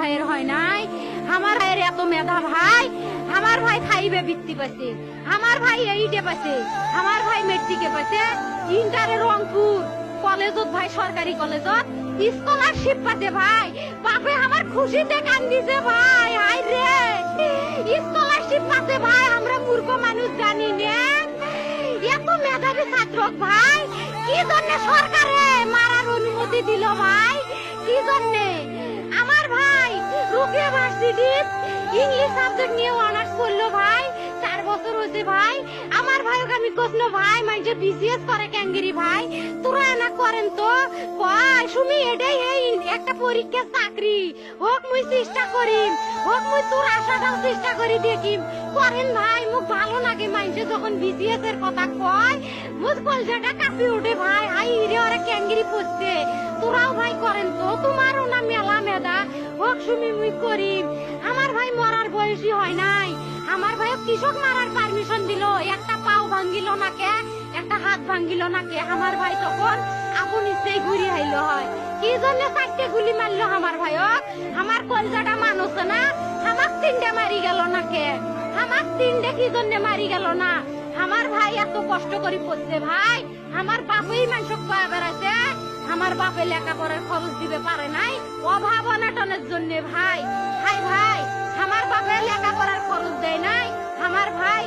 ভাইয়ের হয় নাই। আমার ভাইয়ের এত মেধা ভাই, আমার ভাই খাইবে বৃত্তি পাইছে, আমার ভাই এইটে পাইছে, আমার ভাই মেট্রিকে পাইছে, ইন্টারে রংপুর কলেজত ভাই, সরকারি কলেজত স্কলারশিপ পাতে ভাই। বাপে আমার খুশিতে কান্দিছে ভাই, হাই রে স্কলারশিপ পাতে ভাই। আমরা মূর্খ মানুষ জানি না এত মেধাবী ছাত্র ভাই কি জন্য সরকারে মারার অনুমতি দিল ভাই, কি জন্য? আমার ভাই রুকিয়া ভার্সিটি ইংলিশ সাবজেক্ট নিয়ে অনার্স করলো ভাই, 4 বছর হয়েছে ভাই। আমার ভাইকে আমি কইল ভাই মানে বিসিএস করে ক্যাঙ্গেরি ভাই, তোরা না করেন তো কয় সুমি এটাই একটা পরীক্ষা চাকরি হোক, মুই চেষ্টা করিম, হোক মুই তোর আশাটাও চেষ্টা করি দেখিম। করেন ভাই, মুখ ভালো লাগে মানুষে যখন বিসিএস এর কথা কয়, মুখ কলজাটা কাঁপি উঠে ভাই। হাই রে ওরা ক্যাঙ্গেরি পড়ছে, তোরাও ভাই করেন তো, তোমারও না মেলা মেধা, হোক সুমি মুই করিম। আমার ভাই মরার বয়সী হয় নাই, আমার ভাই কৃষক মারার পারমিশন দিল, একটা পাও ভাঙ্গিল না কে, একটা হাত ভাঙ্গিল না কে। আমার ভাই তখন আপন ইচ্ছেই ঘুরি আইলো হয়, কি জন্য 4টে গুলি মারলো আমার ভাইক? আমার কলজাটা মানুষ না, আমার 3টে মারি গেল না কে, আমার 3টে কি জন্য মারি গেল না? আমার ভাই এত কষ্ট করে পড়ছে ভাই, আমার বাপেই মানুষ কয়া বেড়াচ্ছে, আমার বাপে লেখাপড়ার খরচ দিবে পারে নাই, অভাব অনাটনের জন্য ভাই। হাই ভাই, আমার বাপে লেখাপড়ার খরচ দেয় নাই, আমার ভাই